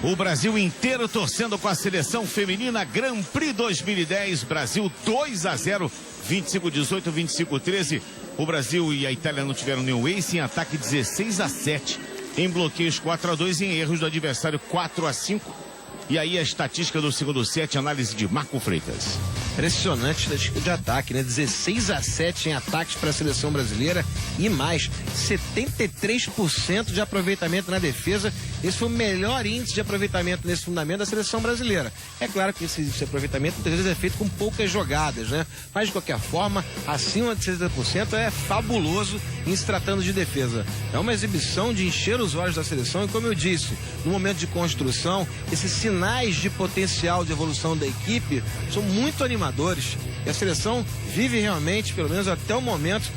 O Brasil inteiro torcendo com a seleção feminina. Grand Prix 2010, Brasil 2-0, 25-18, 25-13. O Brasil e a Itália não tiveram nenhum ace. Em ataque 16-7, em bloqueios 4-2, em erros do adversário 4-5. E aí a estatística do segundo set, análise de Marco Freitas. Impressionante estatística de ataque, né? 16-7 em ataques para a seleção brasileira e mais, 73% de aproveitamento na defesa. Esse foi o melhor índice de aproveitamento nesse fundamento da seleção brasileira. É claro que esse aproveitamento muitas vezes é feito com poucas jogadas, né? Mas de qualquer forma, acima de 60% é fabuloso em se tratando de defesa. É uma exibição de encher os olhos da seleção e, como eu disse, no momento de construção, esses sinais de potencial de evolução da equipe são muito animadores. E a seleção vive realmente, pelo menos até o momento,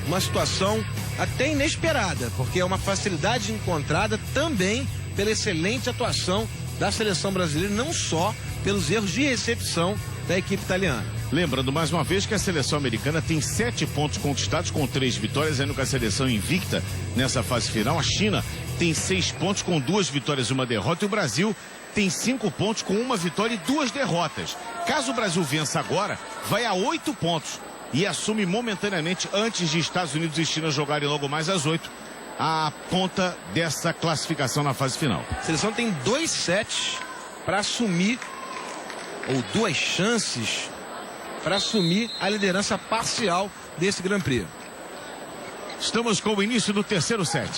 uma situação até inesperada, porque é uma facilidade encontrada também pela excelente atuação da seleção brasileira, não só pelos erros de recepção da equipe italiana. Lembrando mais uma vez que a seleção americana tem 7 pontos conquistados com 3 vitórias, ainda com a seleção invicta nessa fase final. A China tem 6 pontos com 2 vitórias e 1 derrota, e o Brasil tem 5 pontos com 1 vitória e 2 derrotas. Caso o Brasil vença agora, vai a 8 pontos e assume momentaneamente, antes de Estados Unidos e China jogarem logo mais às 8, a ponta dessa classificação na fase final. A seleção tem 2 sets para assumir, ou 2 chances para assumir a liderança parcial desse Grand Prix. Estamos com o início do terceiro set.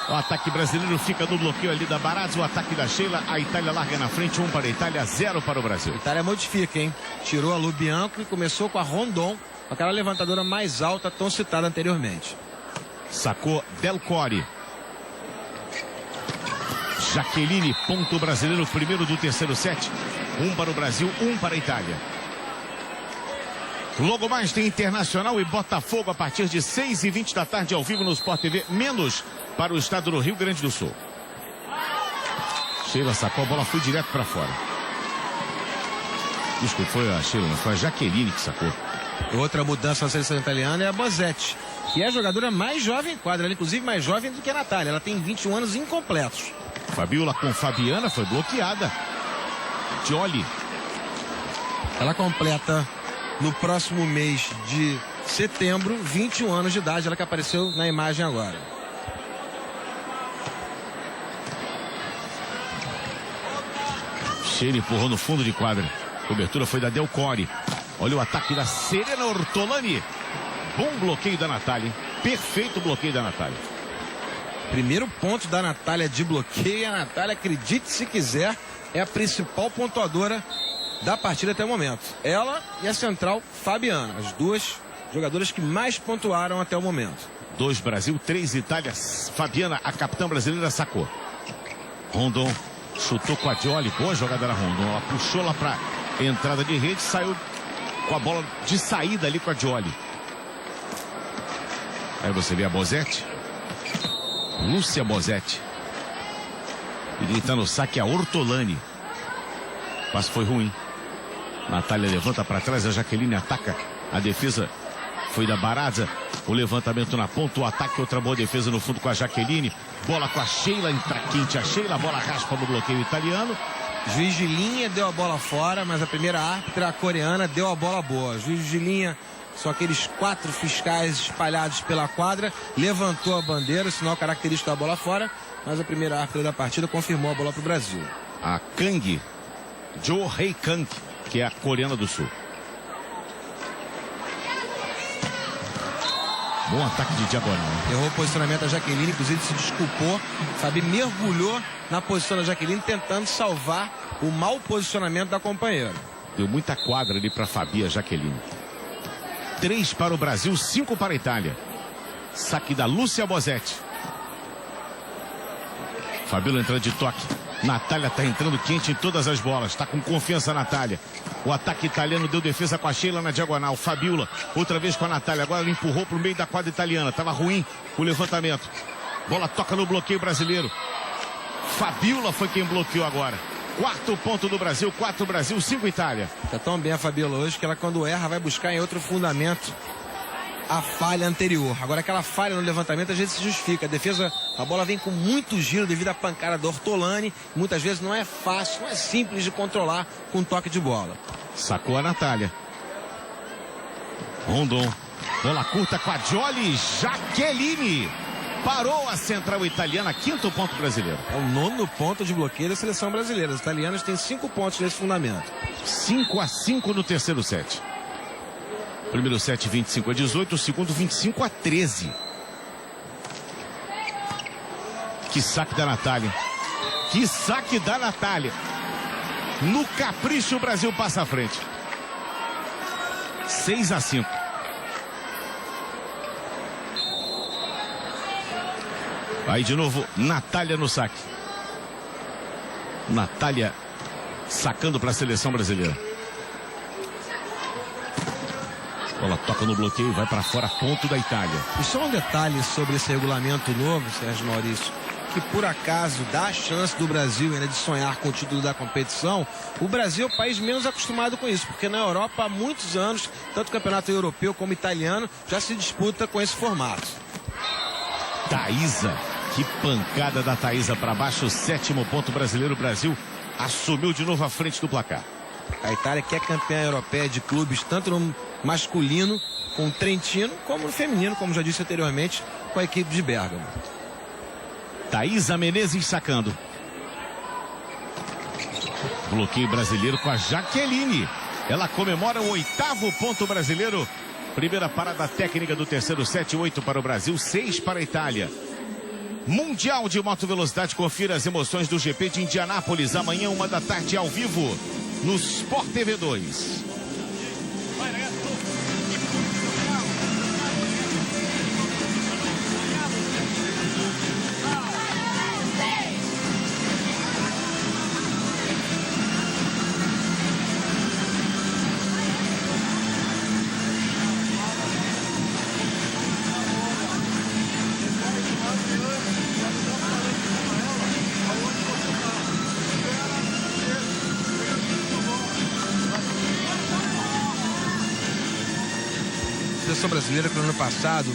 O ataque brasileiro fica no bloqueio ali da Barazzi, o ataque da Sheila, a Itália larga na frente, 1 para a Itália, 0 para o Brasil. A Itália modifica, hein? Tirou a Lubianco e começou com a Rondon, aquela levantadora mais alta, tão citada anteriormente. Sacou Del Core. Jaqueline, ponto brasileiro, primeiro do terceiro set. 1 para o Brasil, 1 para a Itália. Logo mais tem Internacional e Botafogo a partir de 6h20 da tarde ao vivo no Sport TV, menos para o estado do Rio Grande do Sul. Sheila sacou, a bola foi direto para fora. Desculpa, foi a Sheila, não foi a Jaqueline que sacou. Outra mudança na seleção italiana é a Bosetti, que é a jogadora mais jovem em quadra, ela, inclusive mais jovem do que a Natália. Ela tem 21 anos incompletos. Fabiola com Fabiana foi bloqueada. Gioli. Ela completa no próximo mês de setembro 21 anos de idade, ela que apareceu na imagem agora. Sheila empurrou no fundo de quadra. Cobertura foi da Del Core. Olha o ataque da Serena Ortolani. Bom bloqueio da Natália. Perfeito bloqueio da Natália. Primeiro ponto da Natália de bloqueio. A Natália, acredite se quiser, é a principal pontuadora da partida até o momento. Ela e a central Fabiana, as duas jogadoras que mais pontuaram até o momento. 2 Brasil, 3 Itália. Fabiana, a capitã brasileira, sacou. Rondon chutou com a Gioli. Boa jogada da Rondon. Ela puxou lá para entrada de rede, saiu com a bola de saída ali com a Gioli. Aí você vê a Bosetti. Lúcia Bosetti. E quem está no saque é a Ortolani. O passe foi ruim. Natália levanta para trás, a Jaqueline ataca. A defesa foi da Barazza. O levantamento na ponta, o ataque, outra boa defesa no fundo com a Jaqueline. Bola com a Sheila, entra quente a Sheila, a bola raspa no bloqueio italiano. Juiz de linha deu a bola fora, mas a primeira árbitra, a coreana, deu a bola boa. Juiz de linha, são aqueles 4 fiscais espalhados pela quadra, levantou a bandeira, sinal característico da bola fora, mas a primeira árbitra da partida confirmou a bola para o Brasil. A Kang, Jo Hei Kang, que é a coreana do sul. Bom ataque de diagonal. Errou o posicionamento da Jaqueline, inclusive se desculpou. Fabi mergulhou na posição da Jaqueline, tentando salvar o mau posicionamento da companheira. Deu muita quadra ali para Fabi, a Jaqueline. 3 para o Brasil, 5 para a Itália. Saque da Lúcia Bosetti. Fabiola entrando de toque. Natália está entrando quente em todas as bolas. Está com confiança a Natália. O ataque italiano deu defesa com a Sheila na diagonal. Fabiola, outra vez com a Natália. Agora ela empurrou para o meio da quadra italiana. Estava ruim o levantamento. Bola toca no bloqueio brasileiro. Fabiola foi quem bloqueou agora. 4 ponto do Brasil, 4 Brasil, 5 Itália. Está tão bem a Fabiola hoje que ela, quando erra, vai buscar em outro fundamento a falha anterior. Agora, aquela falha no levantamento, às vezes se justifica. A defesa, a bola vem com muito giro devido à pancada do Ortolani. Muitas vezes não é fácil, não é simples de controlar com um toque de bola. Sacou a Natália. Rondon. Bola curta com a Jolly. Jaqueline. Parou a central italiana. 5º ponto brasileiro. É o 9º ponto de bloqueio da seleção brasileira. Os italianos têm 5 pontos nesse fundamento. 5-5 no terceiro set. Primeiro set 25-18, o segundo 25-13. Que saque da Natália. Que saque da Natália. No capricho o Brasil passa à frente. 6-5. Aí de novo, Natália no saque. Natália sacando para a seleção brasileira. Bola toca no bloqueio, vai para fora, ponto da Itália. E só um detalhe sobre esse regulamento novo, Sérgio Maurício, que por acaso dá a chance do Brasil ainda de sonhar com o título da competição. O Brasil é o país menos acostumado com isso, porque na Europa há muitos anos, tanto o campeonato europeu como italiano, já se disputa com esse formato. Thaísa, que pancada da Thaísa para baixo, 7º ponto brasileiro. O Brasil assumiu de novo a frente do placar. A Itália que é campeã europeia de clubes, tanto no masculino com o Trentino, como no feminino, como já disse anteriormente, com a equipe de Bérgamo. Thaísa Menezes sacando. Bloqueio brasileiro com a Jaqueline. Ela comemora o 8º ponto brasileiro. Primeira parada técnica do terceiro set, 8 para o Brasil, 6 para a Itália. Mundial de Moto Velocidade, confira as emoções do GP de Indianápolis, amanhã 1 da tarde ao vivo, no Sport TV 2. A seleção brasileira que no ano passado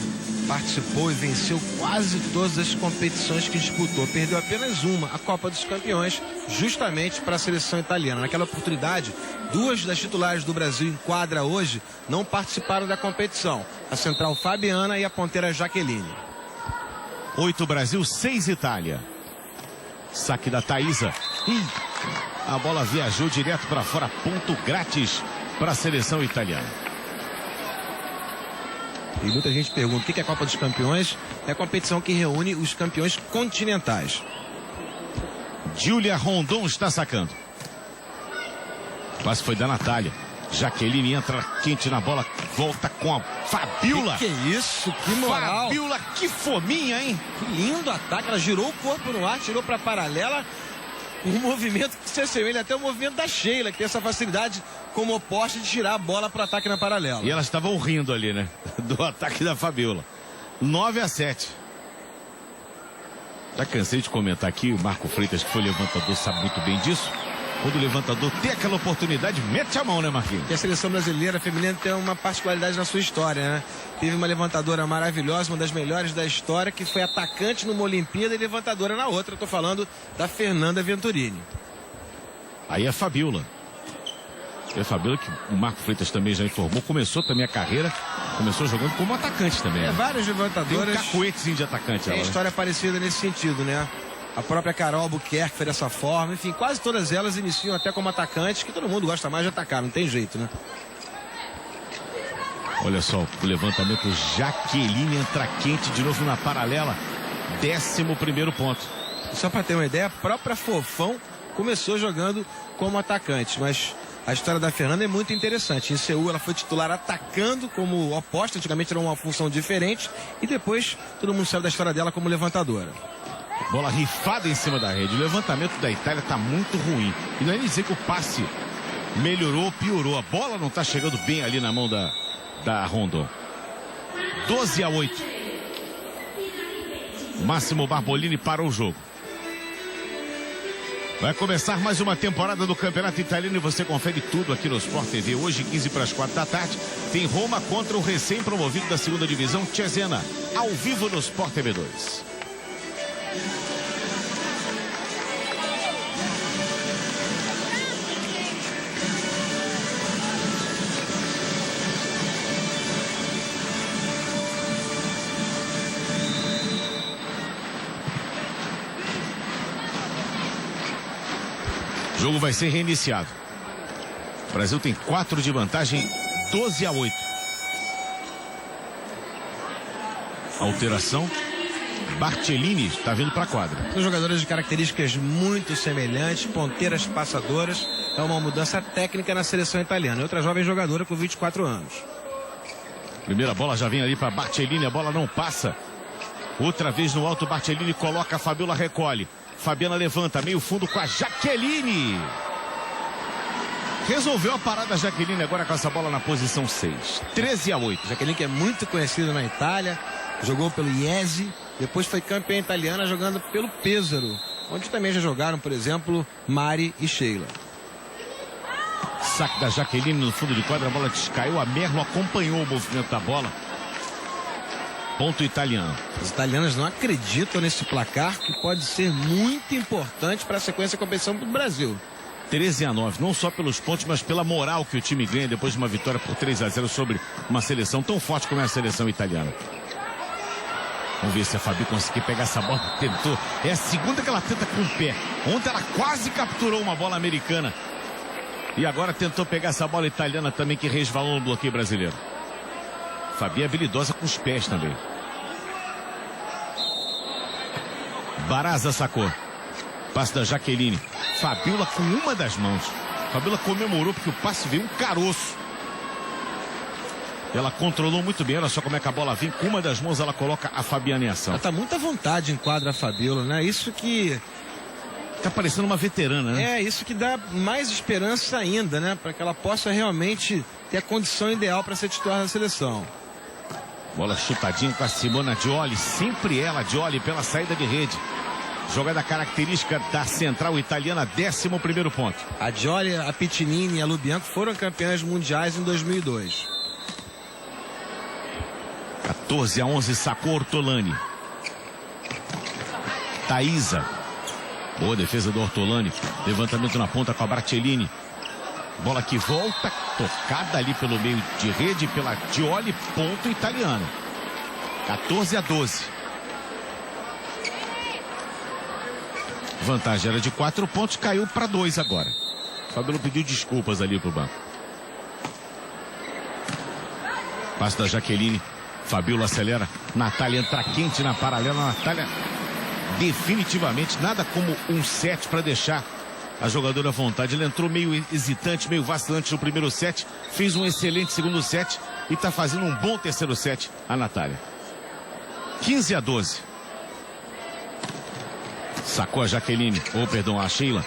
participou e venceu quase todas as competições que disputou. Perdeu apenas uma, a Copa dos Campeões, justamente para a seleção italiana. Naquela oportunidade, 2 das titulares do Brasil em quadra hoje não participaram da competição. A central Fabiana e a ponteira Jaqueline. 8 Brasil, 6 Itália. Saque da Thaísa. A bola viajou direto para fora, ponto grátis para a seleção italiana. E muita gente pergunta o que é a Copa dos Campeões. É a competição que reúne os campeões continentais. Giulia Rondon está sacando. Quase foi da Natália. Jaqueline entra quente na bola, volta com a Fabiola. Que é isso? Que moral. Fabiola, que fominha, hein? Que lindo ataque. Ela girou o corpo no ar, tirou para a paralela. Um movimento que se assemelha até o movimento da Sheila, que tem essa facilidade como oposta de tirar a bola para o ataque na paralela. E elas estavam rindo ali, né? Do ataque da Fabiola. 9-7. Já cansei de comentar aqui, o Marco Freitas, que foi levantador, sabe muito bem disso. Quando o levantador tem aquela oportunidade, mete a mão, né, Marquinhos? E a seleção brasileira feminina tem uma particularidade na sua história, né? Teve uma levantadora maravilhosa, uma das melhores da história, que foi atacante numa Olimpíada e levantadora na outra. Estou falando da Fernanda Venturini. Aí a Fabiola. E a Fabiola, que o Marco Freitas também já informou, começou também a carreira, começou jogando como atacante também. É, várias levantadoras. Tem um cacuetezinho de atacante. Tem história parecida nesse sentido, né? A própria Carol Albuquerque foi dessa forma. Enfim, quase todas elas iniciam até como atacantes, que todo mundo gosta mais de atacar, não tem jeito, né? Olha só, o levantamento, Jaqueline entra quente de novo na paralela. 11º ponto. Só para ter uma ideia, a própria Fofão começou jogando como atacante, mas a história da Fernanda é muito interessante. Em Seul ela foi titular atacando como oposta, antigamente era uma função diferente, e depois todo mundo sabe da história dela como levantadora. Bola rifada em cima da rede. O levantamento da Itália está muito ruim. E não é nem dizer que o passe melhorou ou piorou. A bola não está chegando bem ali na mão da Rondon. 12-8. Máximo Barbolini parou o jogo. Vai começar mais uma temporada do Campeonato Italiano e você confere tudo aqui no Sport TV. Hoje, 15:45 da tarde, tem Roma contra o recém-promovido da segunda divisão, Cesena, ao vivo no Sport TV 2. O jogo vai ser reiniciado. O Brasil tem 4 de vantagem, 12-8. Alteração. Bartellini está vindo para a quadra. São jogadores de características muito semelhantes, ponteiras passadoras. É uma mudança técnica na seleção italiana. Outra jovem jogadora com 24 anos. Primeira bola já vem ali para Bartellini, a bola não passa. Outra vez no alto, Bartellini coloca, a Fabiola recolhe. Fabiana levanta, meio fundo com a Jaqueline. Resolveu a parada a Jaqueline agora com essa bola na posição 6. 13-8. Jaqueline, que é muito conhecida na Itália, jogou pelo Iesi, depois foi campeã italiana jogando pelo Pesaro, onde também já jogaram, por exemplo, Mari e Sheila. Saque da Jaqueline no fundo de quadra, a bola descaiu, a Merlo acompanhou o movimento da bola. Ponto italiano. As italianas não acreditam nesse placar, que pode ser muito importante para a sequência da competição do Brasil. 13-9, não só pelos pontos, mas pela moral que o time ganha depois de uma vitória por 3-0 sobre uma seleção tão forte como é a seleção italiana. Vamos ver se a Fabi conseguir pegar essa bola. Tentou. É a segunda que ela tenta com o pé. Ontem ela quase capturou uma bola americana. E agora tentou pegar essa bola italiana também, que resvalou no bloqueio brasileiro. Fabi é habilidosa com os pés também. Baraza sacou. Passe da Jaqueline. Fabiola com uma das mãos. Fabiola comemorou porque o passe veio um caroço. Ela controlou muito bem. Olha só como é que a bola vem. Com uma das mãos ela coloca a Fabiana em ação. Ela tá muito à vontade em quadra, a Fabiola, né? Isso que... Tá parecendo uma veterana, né? É, isso que dá mais esperança ainda, né? Para que ela possa realmente ter a condição ideal para ser titular da seleção. Bola chutadinha com a Simona Dioli. Sempre ela, Dioli, pela saída de rede. Jogada característica da central italiana, 11º ponto. A Dioli, a Piccinini e a Lubianco foram campeãs mundiais em 2002. 14-11, sacou Ortolani. Thaísa. Boa defesa do Ortolani. Levantamento na ponta com a Bartellini. Bola que volta, tocada ali pelo meio de rede pela Dioli, ponto italiano. 14-12. Vantagem era de 4 pontos, caiu para 2 agora. Fabiola pediu desculpas ali pro banco. Passe da Jaqueline. Fabiola acelera. Natália entra quente na paralela. Natália definitivamente nada como um set para deixar a jogadora à vontade. Ela entrou meio hesitante, meio vacilante no primeiro set. Fez um excelente segundo set e está fazendo um bom terceiro set a Natália. 15-12. Sacou a Jaqueline. A Sheila.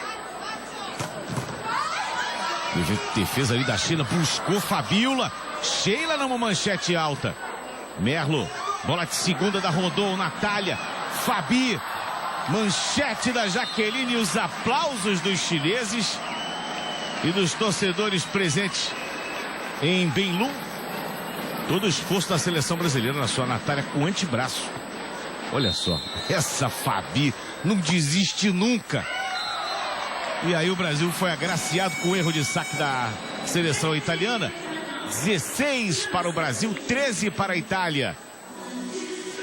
Defesa ali da Sheila. Buscou Fabiola. Sheila numa manchete alta. Merlo. Bola de segunda da Rondon. Natália. Fabi. Manchete da Jaqueline. E os aplausos dos chineses e dos torcedores presentes em Benlun. Todo o esforço da seleção brasileira na sua Natália com antebraço. Olha só, essa Fabi não desiste nunca. E aí o Brasil foi agraciado com o erro de saque da seleção italiana. 16 para o Brasil, 13 para a Itália.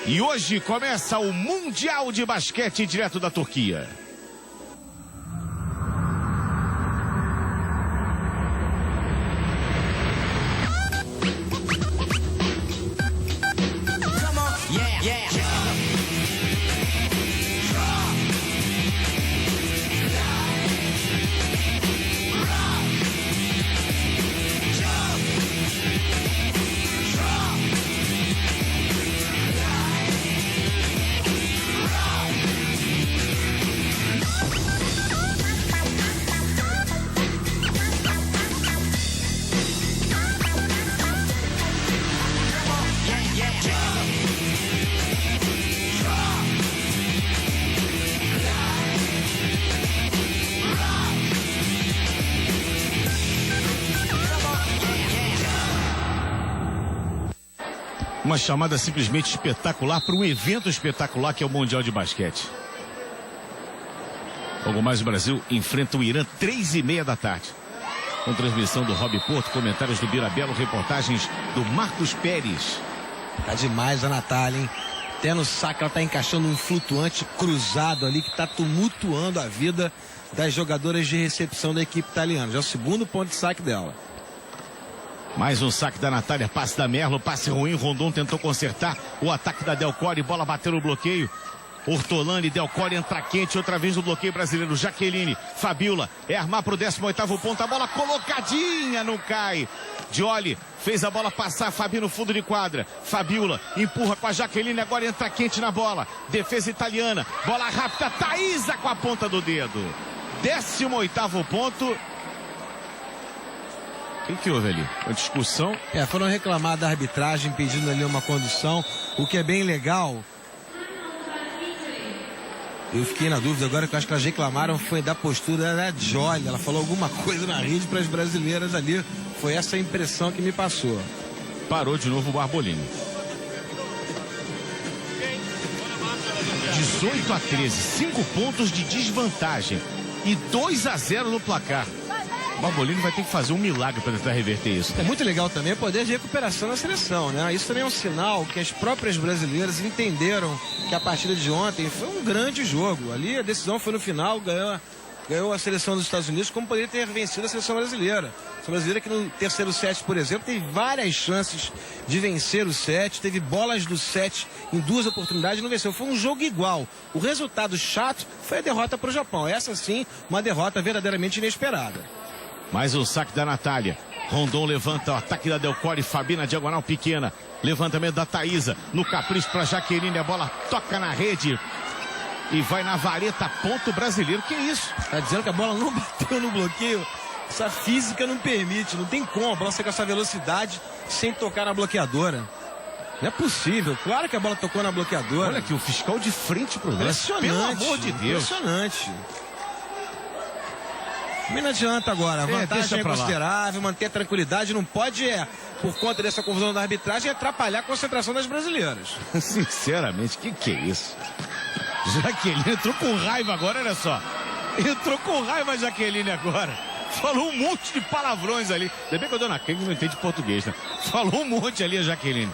E hoje começa o Mundial de Basquete direto da Turquia. Uma chamada simplesmente espetacular para um evento espetacular que é o Mundial de Basquete. Logo mais o Brasil enfrenta o Irã 3h30 da tarde. Com transmissão do Rob Porto, comentários do Birabelo, reportagens do Marcos Pérez. Tá demais a Natália, hein? Até no saque ela tá encaixando um flutuante cruzado ali que tá tumultuando a vida das jogadoras de recepção da equipe italiana. Já é o segundo ponto de saque dela. Mais um saque da Natália, passe da Merlo, passe ruim, Rondon tentou consertar o ataque da Del Core, bola bateu no bloqueio. Ortolani, Del Core entra quente, outra vez no bloqueio brasileiro. Jaqueline, Fabiola, é armar pro 18º ponto, a bola colocadinha, não cai. Dioli fez a bola passar, Fabi no fundo de quadra. Fabiola empurra com a Jaqueline, agora entra quente na bola. Defesa italiana, bola rápida, Thaísa com a ponta do dedo. 18º ponto. O que houve ali? Uma discussão? Foram reclamar da arbitragem, pedindo ali uma condução, o que é bem legal. Eu fiquei na dúvida agora, que eu acho que elas reclamaram foi da postura da Dioli. Ela falou alguma coisa na rede para as brasileiras ali. Foi essa a impressão que me passou. Parou de novo o Barbolini. 18-13, 5 pontos de desvantagem e 2-0 no placar. O Barbolini vai ter que fazer um milagre para tentar reverter isso. É muito legal também o poder de recuperação na seleção, né? Isso também é um sinal que as próprias brasileiras entenderam que a partida de ontem foi um grande jogo. Ali a decisão foi no final, ganhou a seleção dos Estados Unidos, como poderia ter vencido a seleção brasileira. A seleção brasileira que no terceiro set, por exemplo, teve várias chances de vencer o set, teve bolas do set em 2 oportunidades e não venceu. Foi um jogo igual. O resultado chato foi a derrota para o Japão. Essa sim, uma derrota verdadeiramente inesperada. Mais um saque da Natália. Rondon levanta o ataque da Del Core, Fabi na diagonal pequena. Levantamento da Thaísa. No capricho para Jaqueline, a bola toca na rede. E vai na vareta, ponto brasileiro. Que isso? Tá dizendo que a bola não bateu no bloqueio? Essa física não permite, não tem como a bola ser com essa velocidade sem tocar na bloqueadora. Não é possível. Claro que a bola tocou na bloqueadora. Olha aqui, o fiscal de frente pro lance. Pelo amor de Deus. Impressionante. Não adianta agora, a vantagem é considerável, manter a tranquilidade, não pode, por conta dessa confusão da arbitragem, atrapalhar a concentração das brasileiras. Sinceramente, que é isso? Jaqueline entrou com raiva agora, olha só. Entrou com raiva a Jaqueline agora. Falou um monte de palavrões ali. Ainda bem que a dona Kenga não entende português, né? Falou um monte ali a Jaqueline.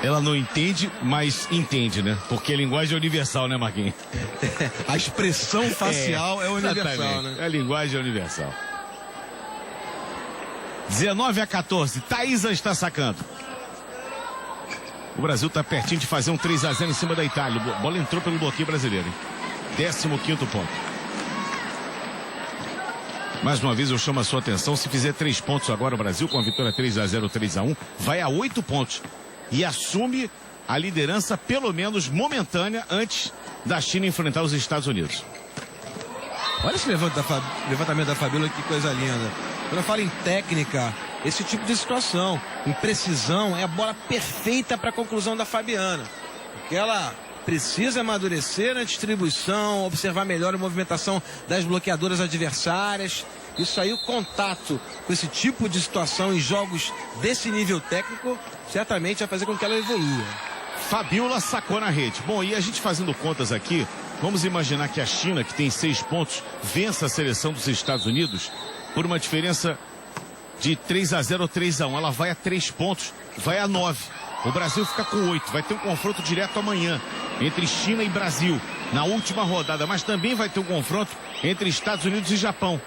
Ela não entende, mas entende, né? Porque a linguagem é universal, né, Marquinhos? A expressão facial é universal, né? A linguagem é universal. 19-14, Thaísa está sacando. O Brasil está pertinho de fazer um 3-0 em cima da Itália. A bola entrou pelo bloqueio brasileiro, hein? 15º ponto. Mais uma vez eu chamo a sua atenção, se fizer 3 pontos agora o Brasil, com a vitória 3-0, 3-1, vai a 8 pontos. E assume a liderança, pelo menos momentânea, antes da China enfrentar os Estados Unidos. Olha esse levantamento da Fabiola, que coisa linda. Quando eu falo em técnica, esse tipo de situação, em precisão, é a bola perfeita para a conclusão da Fabiana. Porque ela precisa amadurecer na distribuição, observar melhor a movimentação das bloqueadoras adversárias. Isso aí, o contato com esse tipo de situação em jogos desse nível técnico, certamente vai fazer com que ela evolua. Fabiola sacou na rede. Bom, e a gente fazendo contas aqui, vamos imaginar que a China, que tem 6 pontos, vença a seleção dos Estados Unidos por uma diferença de 3-0 ou 3-1. Ela vai a 3 pontos, vai a 9. O Brasil fica com 8. Vai ter um confronto direto amanhã entre China e Brasil, na última rodada. Mas também vai ter um confronto entre Estados Unidos e Japão.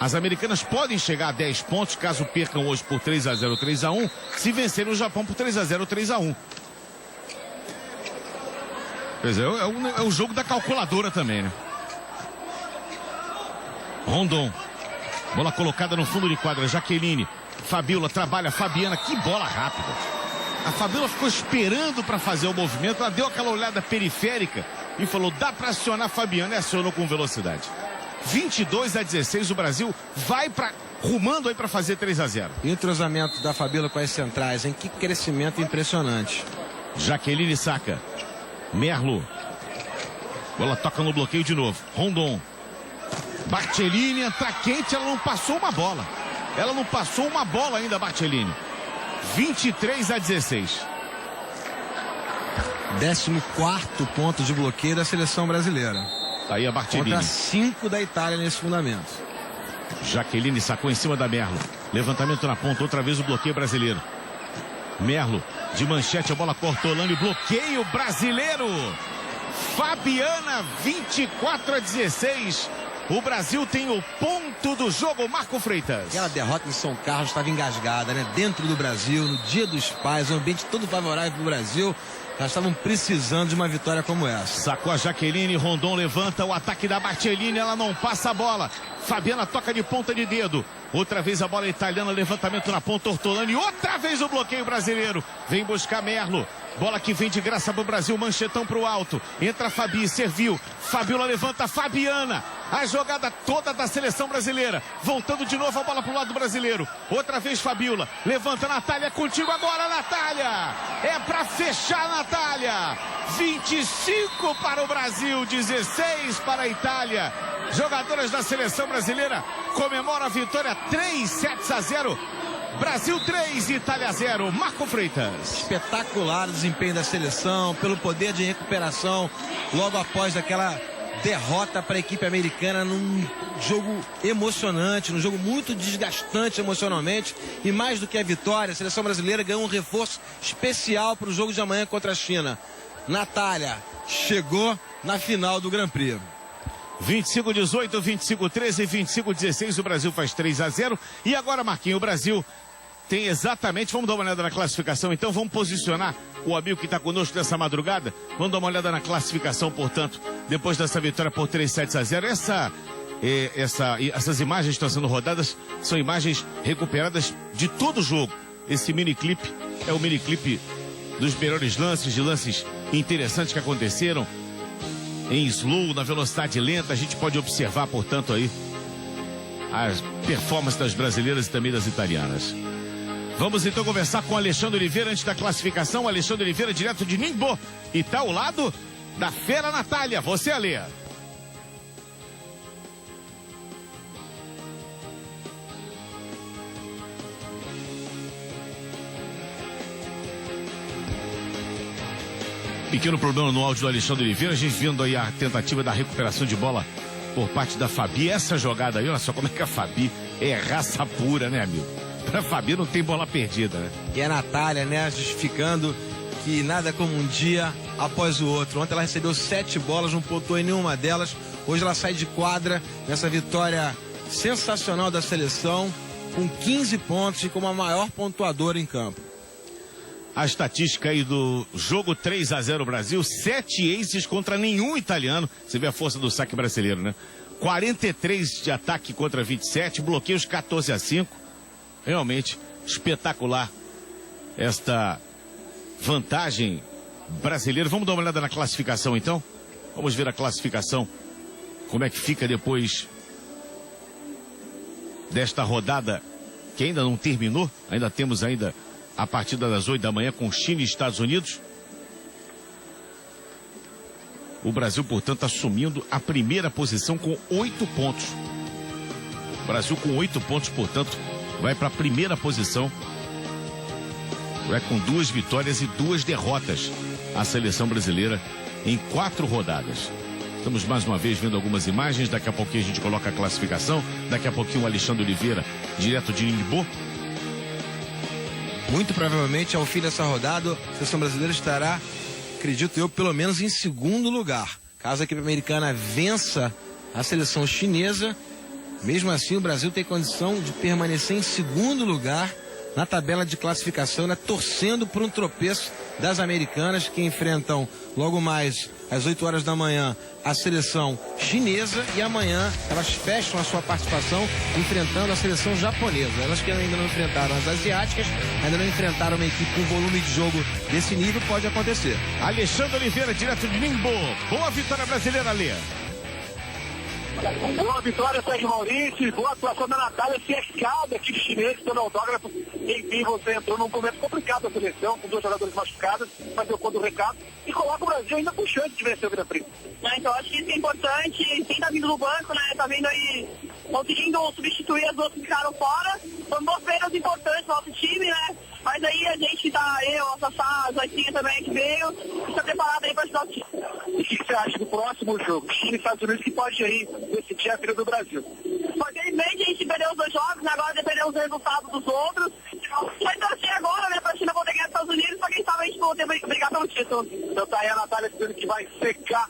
As americanas podem chegar a 10 pontos, caso percam hoje por 3-0 ou 3-1, se vencerem o Japão por 3-0 ou 3-1. Pois é, é o jogo da calculadora também, né? Rondon. Bola colocada no fundo de quadra. Jaqueline. Fabiola trabalha. Fabiana. Que bola rápida. A Fabiola ficou esperando para fazer o movimento. Ela deu aquela olhada periférica e falou, dá para acionar a Fabiana. E acionou com velocidade. 22-16, o Brasil vai rumando aí para fazer 3-0. Entrosamento da Fabiola com as centrais, hein? Que crescimento impressionante. Jaqueline saca. Merlo. Bola toca no bloqueio de novo. Rondon. Bartolini entra quente, ela não passou uma bola. Ela não passou uma bola ainda, Barthelini. 23-16. 14º ponto de bloqueio da seleção brasileira. Aí a Barthelini. Contra 5 da Itália nesse fundamento. Jaqueline sacou em cima da Merlo. Levantamento na ponta, outra vez o bloqueio brasileiro. Merlo, de manchete, a bola cortou Ortolani, bloqueio brasileiro. Fabiana, 24-16. O Brasil tem o ponto do jogo, Marco Freitas. Aquela derrota em São Carlos estava engasgada, né? Dentro do Brasil, no Dia dos Pais, um ambiente todo favorável para o Brasil. Elas estavam precisando de uma vitória como essa. Sacou a Jaqueline, Rondon levanta o ataque da Barthelini, ela não passa a bola. Fabiana toca de ponta de dedo. Outra vez a bola italiana, levantamento na ponta, Ortolani. Outra vez o bloqueio brasileiro. Vem buscar Merlo. Bola que vem de graça pro Brasil, manchetão pro alto. Entra Fabi, serviu. Fabiola levanta, Fabiana. A jogada toda da seleção brasileira. Voltando de novo a bola pro lado brasileiro. Outra vez Fabiola. Levanta, Natália, contigo agora, Natália. É pra fechar, Natália. 25 para o Brasil, 16 para a Itália. Jogadoras da seleção brasileira comemoram a vitória 3-0. Brasil 3, Itália 0. Marco Freitas. Espetacular o desempenho da seleção, pelo poder de recuperação logo após aquela derrota para a equipe americana num jogo emocionante, num jogo muito desgastante emocionalmente. E mais do que a vitória, a seleção brasileira ganhou um reforço especial para o jogo de amanhã contra a China. Natália chegou na final do Grand Prix. 25-18, 25-13 e 25-16, o Brasil faz 3-0. E agora, Marquinhos, o Brasil tem exatamente, vamos dar uma olhada na classificação, então vamos posicionar o amigo que está conosco nessa madrugada. Vamos dar uma olhada na classificação, portanto, depois dessa vitória por 3-0. Essas imagens que estão sendo rodadas são imagens recuperadas de todo o jogo. Esse miniclipe é o miniclipe dos melhores lances, de lances interessantes que aconteceram. Em slow, na velocidade lenta, a gente pode observar, portanto, aí as performances das brasileiras e também das italianas. Vamos então conversar com o Alexandre Oliveira antes da classificação. Alexandre Oliveira, direto de Ningbo, e tá ao lado da fera Natália. Você, Alê. Pequeno problema no áudio do Alexandre Oliveira. A gente vendo aí a tentativa da recuperação de bola por parte da Fabi. Essa jogada aí, olha só como é que a Fabi é raça pura, né, amigo? Pra Fabi não tem bola perdida, né? E a Natália, né, justificando que nada como um dia após o outro. Ontem ela recebeu 7 bolas, não pontuou em nenhuma delas. Hoje ela sai de quadra nessa vitória sensacional da seleção, com 15 pontos e como a maior pontuadora em campo. A estatística aí do jogo 3-0 Brasil, 7 aces contra nenhum italiano. Você vê a força do saque brasileiro, né? 43 de ataque contra 27, bloqueios 14-5. Realmente espetacular esta vantagem brasileira. Vamos dar uma olhada na classificação então? Vamos ver a classificação, como é que fica depois desta rodada que ainda não terminou. Ainda temos ainda a partida das 8 da manhã com China e Estados Unidos. O Brasil, portanto, assumindo a primeira posição com 8 pontos. O Brasil com 8 pontos, portanto, vai para a primeira posição. Vai com 2 vitórias e 2 derrotas. A seleção brasileira em 4 rodadas. Estamos mais uma vez vendo algumas imagens. Daqui a pouquinho a gente coloca a classificação. Daqui a pouquinho o Alexandre Oliveira, direto de Ningbo. Muito provavelmente, ao fim dessa rodada, a seleção brasileira estará, acredito eu, pelo menos em segundo lugar. Caso a equipe americana vença a seleção chinesa, mesmo assim o Brasil tem condição de permanecer em segundo lugar na tabela de classificação, né, torcendo por um tropeço das americanas, que enfrentam logo mais às 8 horas da manhã a seleção chinesa, e amanhã elas fecham a sua participação enfrentando a seleção japonesa. Elas que ainda não enfrentaram as asiáticas, ainda não enfrentaram uma equipe com volume de jogo desse nível, pode acontecer. Alexandre Oliveira, direto de Ningbo. Boa vitória brasileira, Alê. Boa vitória, Sérgio Maurício. Boa atuação da Natália, cercada aqui de chineses, dando autógrafo. Enfim, você entrou num momento complicado da seleção, com 2 jogadores machucados, mas deu conta do recado e coloca o Brasil ainda com chance de vencer o Grand Prix. Então, acho que isso é importante. Quem tá vindo do banco, né, tá vindo aí, conseguindo substituir as duas que ficaram fora. São 2 perdas importantes pro nosso time, né? Mas aí a gente tá, a Sassá, a Zoicinha também que veio, está preparado aí para ajudar o time. E o que você acha do próximo jogo? Chile e Estados Unidos, que pode aí decidir a vida do Brasil? Infelizmente a gente perdeu os 2 jogos, né? Agora dependeu dos resultados dos outros. Vai torcer agora, né, pra China poder ganhar os Estados Unidos, pra quem sabe a gente poder brigar pelo título. Então tá aí a Natália dizendo que vai secar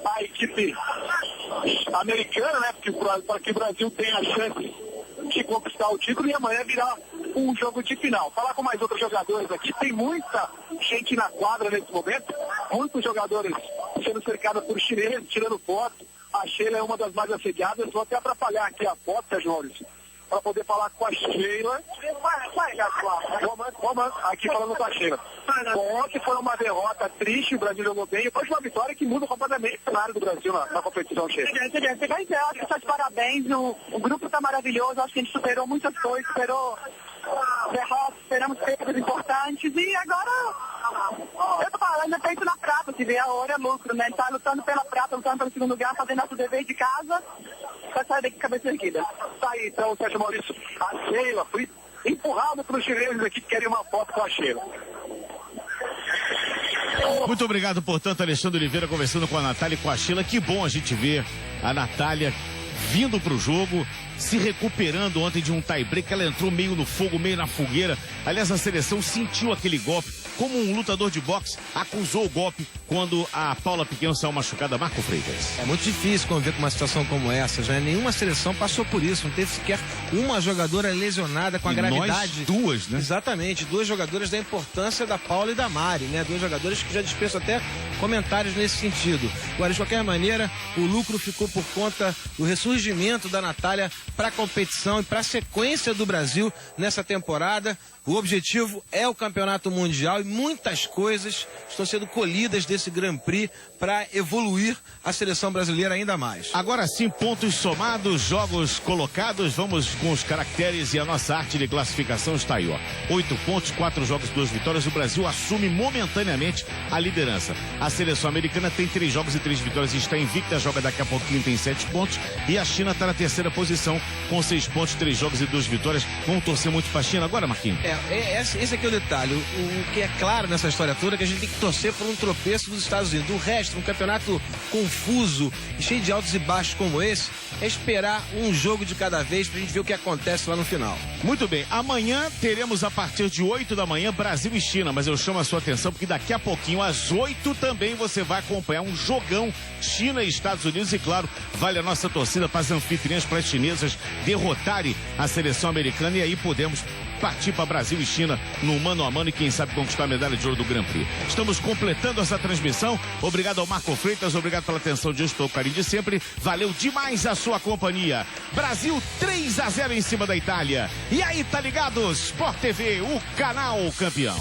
a equipe americana, né? Para que o Brasil tenha a chance de conquistar o título e amanhã virar um jogo de final. Falar com mais outros jogadores aqui, tem muita gente na quadra nesse momento, muitos jogadores sendo cercados por chineses, tirando foto. A Sheila é uma das mais assediadas, vou até atrapalhar aqui a foto, Sérgio Maurício, para poder falar com a Sheila. Aqui falando com a Sheila. Ontem foi uma derrota triste, o Brasil jogou bem, foi uma vitória que muda completamente o cenário do Brasil na competição, Sheila. Você vai dizer, acho que está de parabéns, o grupo está maravilhoso, acho que a gente superou muitas coisas, superou derrotas, esperamos perdas importantes e agora eu tô falando, é feito na prata, se vê a ouro é lucro, né? Ele tá lutando pela prata, lutando pelo segundo lugar, fazendo nosso dever de casa, pra sair daqui cabeça erguida. Tá aí então, Sérgio Maurício, a Sheila foi empurrada pelos chineses aqui que querem uma foto com a Sheila. Muito obrigado, portanto, Alexandre Oliveira conversando com a Natália e com a Sheila. Que bom a gente ver a Natália vindo pro jogo, se recuperando ontem de um tie-break. Ela entrou meio no fogo, meio na fogueira. Aliás, a seleção sentiu aquele golpe. Como um lutador de boxe acusou o golpe quando a Paula Pequeno saiu machucada. Marco Freitas. É muito difícil conviver com uma situação como essa, né? Nenhuma seleção passou por isso. Não teve sequer uma jogadora lesionada com a gravidade. Nós 2, né? Exatamente. 2 jogadoras da importância da Paula e da Mari, né? 2 jogadoras que já dispensam até comentários nesse sentido. Agora, de qualquer maneira, o lucro ficou por conta do ressurgimento da Natália para a competição e para a sequência do Brasil nessa temporada. O objetivo é o Campeonato Mundial e muitas coisas estão sendo colhidas desse Grand Prix para evoluir a seleção brasileira ainda mais. Agora sim, pontos somados, jogos colocados. Vamos com os caracteres e a nossa arte de classificação está aí, ó. 8 pontos, 4 jogos, 2 vitórias. O Brasil assume momentaneamente a liderança. A seleção americana tem 3 jogos e 3 vitórias e está invicta, joga daqui a pouquinho, tem 7 pontos. E a China está na 3ª posição com 6 pontos, 3 jogos e 2 vitórias. Vamos torcer muito para a China agora, Marquinhos? Esse aqui é o detalhe. O que é claro nessa história toda é que a gente tem que torcer por um tropeço dos Estados Unidos. O resto, um campeonato confuso e cheio de altos e baixos como esse, é esperar um jogo de cada vez pra gente ver o que acontece lá no final. Muito bem, amanhã teremos a partir de 8 da manhã Brasil e China, mas eu chamo a sua atenção porque daqui a pouquinho às 8 também você vai acompanhar um jogão China e Estados Unidos e claro, vale a nossa torcida para as anfitriãs, para as chinesas derrotarem a seleção americana e aí podemos partir para Brasil e China no mano a mano e quem sabe conquistar a medalha de ouro do Grand Prix. Estamos completando essa transmissão. Obrigado ao Marco Freitas, obrigado pela atenção de hoje, pelo carinho de sempre. Valeu demais a sua companhia. Brasil 3-0 em cima da Itália. E aí, tá ligado? Sport TV, o canal campeão.